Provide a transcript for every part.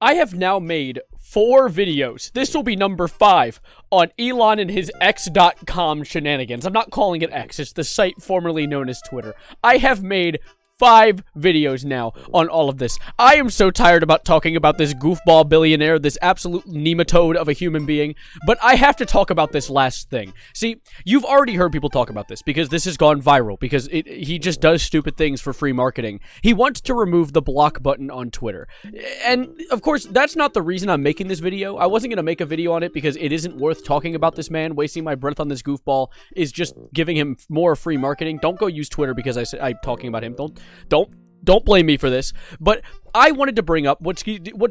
I have now made 4 videos. This will be number 5 on Elon and his X.com shenanigans. I'm not calling it X. It's the site formerly known as Twitter. I have made 5 videos now on all of this. I am so tired about talking about this goofball billionaire, this absolute nematode of a human being, but I have to talk about this last thing. See, you've already heard people talk about this because this has gone viral because he just does stupid things for free marketing. He wants to remove the block button on Twitter. And, of course, that's not the reason I'm making this video. I wasn't going to make a video on it because it isn't worth talking about this man. Wasting my breath on this goofball is just giving him more free marketing. Don't go use Twitter because I'm talking about him. Don't blame me for this, but I wanted to bring up what's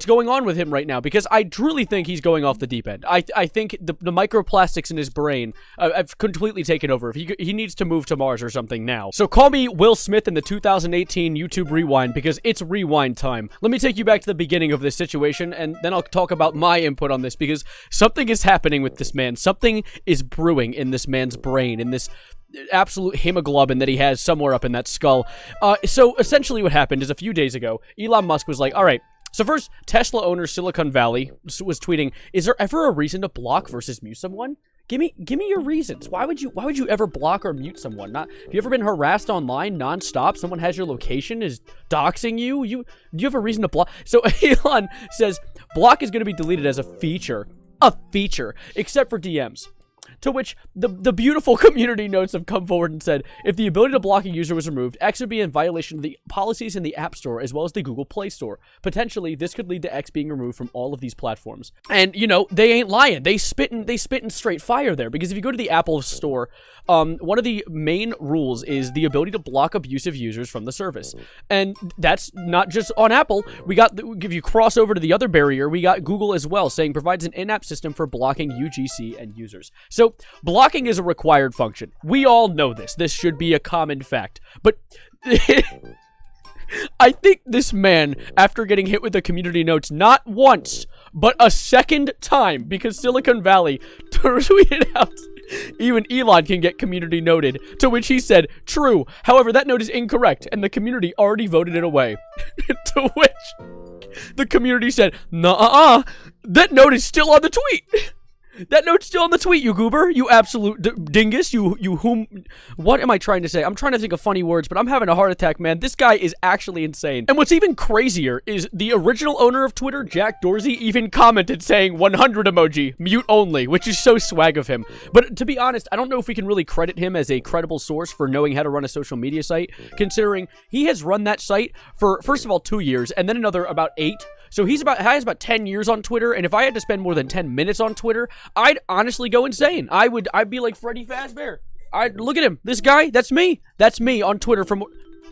going on with him right now because I truly think he's going off the deep end. I think the microplastics in his brain have completely taken over. He needs to move to Mars or something now. So call me Will Smith in the 2018 YouTube Rewind because it's rewind time. Let me take you back to the beginning of this situation and then I'll talk about my input on this because something is happening with this man. Something is brewing in this man's brain, in this absolute hemoglobin that he has somewhere up in that skull. So essentially what happened is a few days ago, Elon Musk was like, all right, so first, Tesla owner Silicon Valley was tweeting, is there ever a reason to block versus mute someone? Give me your reasons. Why would you ever block or mute someone? Have you ever been harassed online nonstop? Someone has your location, is doxing you? Do you have a reason to block? So Elon says, block is going to be deleted as a feature, except for DMs. To which the beautiful community notes have come forward and said, if the ability to block a user was removed, X would be in violation of the policies in the App Store as well as the Google Play Store. Potentially, this could lead to X being removed from all of these platforms. And, you know, they ain't lying. They spitting straight fire there. Because if you go to the Apple Store, one of the main rules is the ability to block abusive users from the service. And that's not just on Apple. If you cross over to the other barrier, we got Google as well, saying provides an in-app system for blocking UGC and users. So, blocking is a required function. We all know this. This should be a common fact. But I think this man, after getting hit with the community notes not once, but a second time, because Silicon Valley tweeted out, even Elon can get community noted, to which he said, true. However, that note is incorrect, and the community already voted it away. To which the community said, nuh-uh, that note is still on the tweet. That note's still on the tweet, you goober. You absolute dingus. What am I trying to say? I'm trying to think of funny words, but I'm having a heart attack, man. This guy is actually insane. And what's even crazier is the original owner of Twitter, Jack Dorsey, even commented saying 100 emoji, mute only, which is so swag of him. But to be honest, I don't know if we can really credit him as a credible source for knowing how to run a social media site, considering he has run that site for, first of all, 2 years, and then another about 8. So he has about 10 years on Twitter, and if I had to spend more than 10 minutes on Twitter, I'd honestly go insane. I'd be like Freddy Fazbear. Look at him. This guy, that's me. That's me on Twitter from...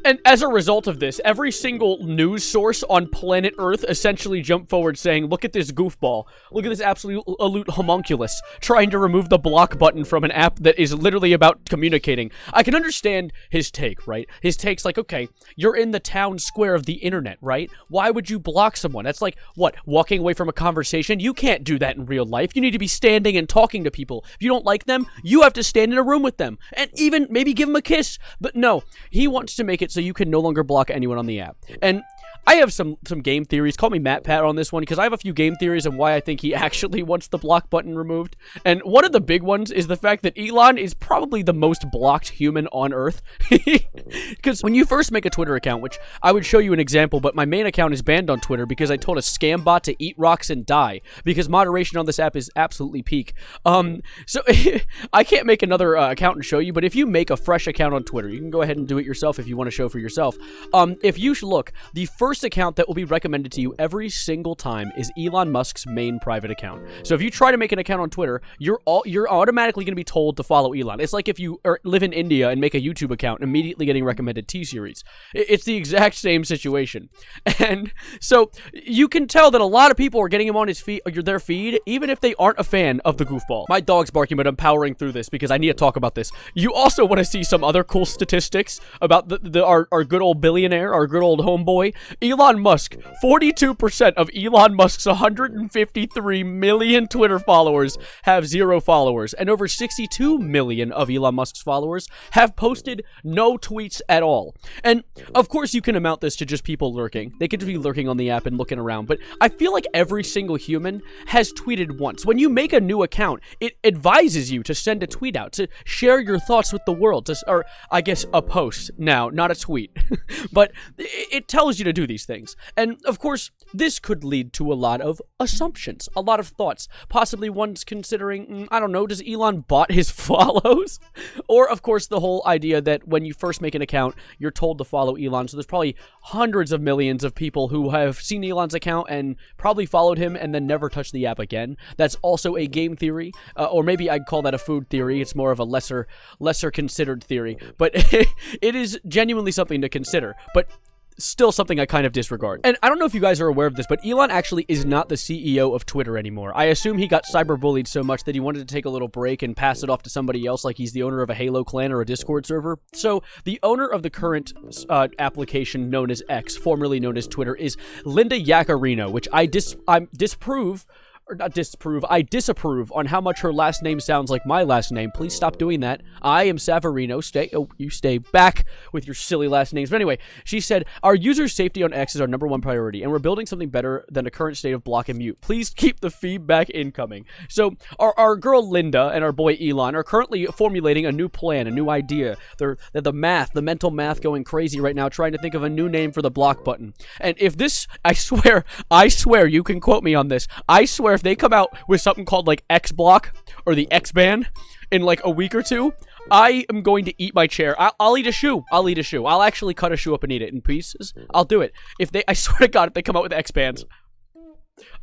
And as a result of this, every single news source on planet Earth essentially jumped forward saying, look at this goofball. Look at this absolute homunculus trying to remove the block button from an app that is literally about communicating. I can understand his take, right? His take's like, okay, you're in the town square of the internet, right? Why would you block someone? That's like, what, walking away from a conversation? You can't do that in real life. You need to be standing and talking to people. If you don't like them, you have to stand in a room with them. And even maybe give them a kiss. But no, he wants to make it so you can no longer block anyone on the app. And I have some game theories. Call me Matt Pat on this one because I have a few game theories on why I think he actually wants the block button removed. And one of the big ones is the fact that Elon is probably the most blocked human on Earth. Because when you first make a Twitter account, which I would show you an example, but my main account is banned on Twitter because I told a scam bot to eat rocks and die because moderation on this app is absolutely peak. So I can't make another account and show you, but if you make a fresh account on Twitter, you can go ahead and do it yourself if you want to show for yourself. If you look, the first account that will be recommended to you every single time is Elon Musk's main private account. So if you try to make an account on Twitter, you're automatically going to be told to follow Elon. It's like if you live in India and make a YouTube account, immediately getting recommended T-Series. It's the exact same situation. And so you can tell that a lot of people are getting him on their feed, even if they aren't a fan of the goofball. My dog's barking, but I'm powering through this because I need to talk about this. You also want to see some other cool statistics about our good old billionaire, our good old homeboy. Elon Musk, 42% of Elon Musk's 153 million Twitter followers have 0 followers, and over 62 million of Elon Musk's followers have posted no tweets at all. And of course you can amount this to just people lurking. They could just be lurking on the app and looking around, but I feel like every single human has tweeted once. When you make a new account, it advises you to send a tweet out, to share your thoughts with the world, or I guess a post now, not a tweet. But it tells you to do these things. And of course, this could lead to a lot of assumptions, a lot of thoughts. Possibly one's considering, I don't know, does Elon bot his follows? Or of course, the whole idea that when you first make an account, you're told to follow Elon. So there's probably hundreds of millions of people who have seen Elon's account and probably followed him and then never touched the app again. That's also a game theory, or maybe I'd call that a food theory. It's more of a lesser considered theory, but it is genuinely something to consider, but still something I kind of disregard. And I don't know if you guys are aware of this, but Elon actually is not the CEO of Twitter anymore. I assume he got cyberbullied so much that he wanted to take a little break and pass it off to somebody else, like he's the owner of a Halo clan or a Discord server. So the owner of the current application known as X, formerly known as Twitter, is Linda Yaccarino, which I disapprove on how much her last name sounds like my last name. Please stop doing that. I am Savarino. You stay back with your silly last names. But anyway, she said, our users' safety on X is our #1 priority, and we're building something better than the current state of block and mute. Please keep the feedback incoming. So our girl Linda and our boy Elon are currently formulating a new plan, a new idea. They're the mental math going crazy right now, trying to think of a new name for the block button. And if this, I swear, you can quote me on this, I swear if they come out with something called like X block or the X ban in like a week or two, I am going to eat my chair. I'll eat a shoe. I'll actually cut a shoe up and eat it in pieces. I'll do it. I swear to God, if they come out with X bans,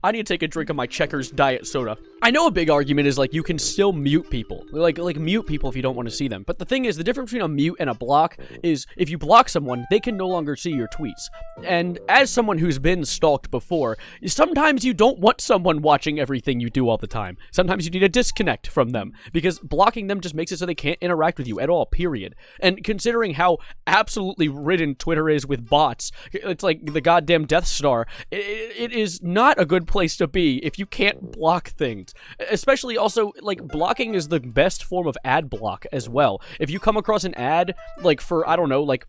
I need to take a drink of my Checkers diet soda. I know a big argument is, like, you can still mute people. Like mute people if you don't want to see them. But the thing is, the difference between a mute and a block is if you block someone, they can no longer see your tweets. And as someone who's been stalked before, sometimes you don't want someone watching everything you do all the time. Sometimes you need a disconnect from them, because blocking them just makes it so they can't interact with you at all, period. And considering how absolutely ridden Twitter is with bots, it's like the goddamn Death Star, it is not a good place to be if you can't block things. Especially also, like, blocking is the best form of ad block as well. If you come across an ad, like, for, I don't know, like,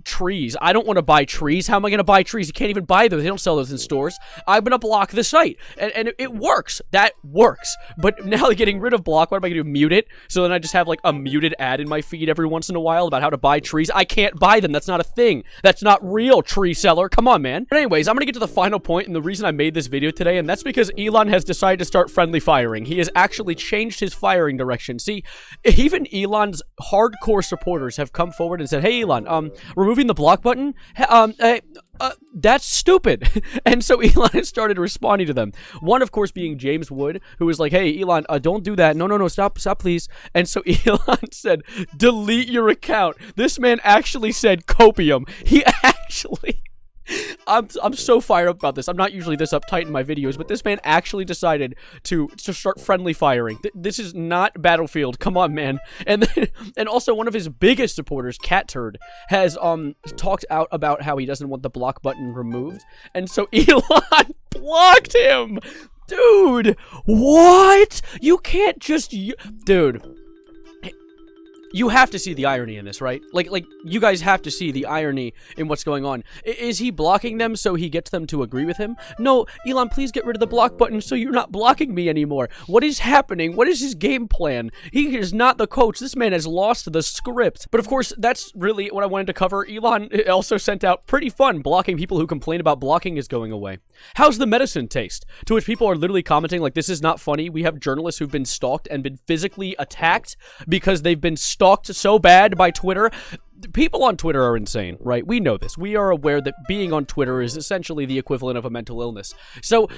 trees. I don't want to buy trees. How am I going to buy trees? You can't even buy those. They don't sell those in stores. I'm going to block the site. And it works. That works. But now getting rid of block, what am I going to do? Mute it? So then I just have like a muted ad in my feed every once in a while about how to buy trees. I can't buy them. That's not a thing. That's not real, tree seller. Come on, man. But anyways, I'm going to get to the final point and the reason I made this video today, and that's because Elon has decided to start friendly firing. He has actually changed his firing direction. See, even Elon's hardcore supporters have come forward and said, hey, Elon, removing the block button, that's stupid. And so Elon has started responding to them. One, of course, being James Wood, who was like, hey, Elon, don't do that. No, stop, please. And so Elon said, delete your account. This man actually said copium. He actually... I'm so fired up about this. I'm not usually this uptight in my videos, but this man actually decided to start friendly firing. This is not Battlefield. Come on, man. And also one of his biggest supporters, Cat Turd, has talked out about how he doesn't want the block button removed, and so Elon blocked him. Dude, what? You can't just... Dude. You have to see the irony in this, right? Like, you guys have to see the irony in what's going on. Is he blocking them so he gets them to agree with him? No, Elon, please get rid of the block button so you're not blocking me anymore. What is happening? What is his game plan? He is not the coach. This man has lost the script. But of course, that's really what I wanted to cover. Elon also sent out pretty fun. Blocking people who complain about blocking is going away. How's the medicine taste? To which people are literally commenting like, this is not funny. We have journalists who've been stalked and been physically attacked because they've been stalked so bad by Twitter. People on Twitter are insane, right? We know this. We are aware that being on Twitter is essentially the equivalent of a mental illness. So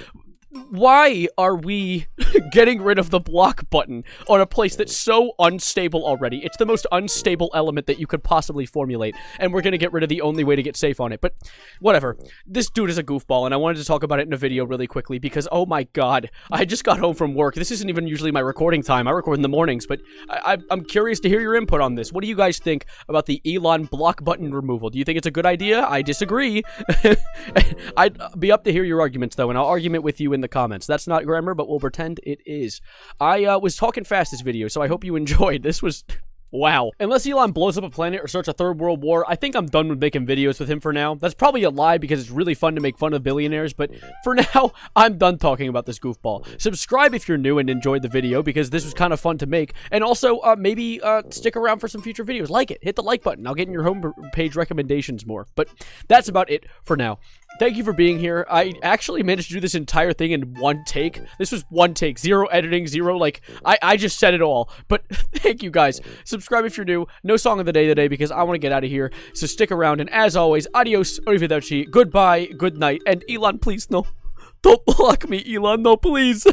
why are we getting rid of the block button on a place that's so unstable already? It's the most unstable element that you could possibly formulate, and we're gonna get rid of the only way to get safe on it. But whatever. This dude is a goofball, and I wanted to talk about it in a video really quickly because, oh my god, I just got home from work. This isn't even usually my recording time. I record in the mornings, but I'm curious to hear your input on this. What do you guys think about the Elon block button removal? Do you think it's a good idea? I disagree. I'd be up to hear your arguments, though, and I'll argument with you in the comments. That's not grammar, but we'll pretend it is. I was talking fast this video, so I hope you enjoyed. This was... wow. Unless Elon blows up a planet or starts a third world war, I think I'm done with making videos with him for now. That's probably a lie because it's really fun to make fun of billionaires, but for now, I'm done talking about this goofball. Subscribe if you're new and enjoyed the video because this was kind of fun to make. And also, maybe stick around for some future videos. Like it. Hit the like button. I'll get in your homepage recommendations more. But that's about it for now. Thank you for being here. I actually managed to do this entire thing in one take. This was one take. Zero editing, zero, like, I just said it all. But thank you guys. Subscribe if you're new. No song of the day today because I want to get out of here. So stick around. And as always, adios, arrivederci, goodbye, good night. And Elon, please, no. Don't block me, Elon. No, please.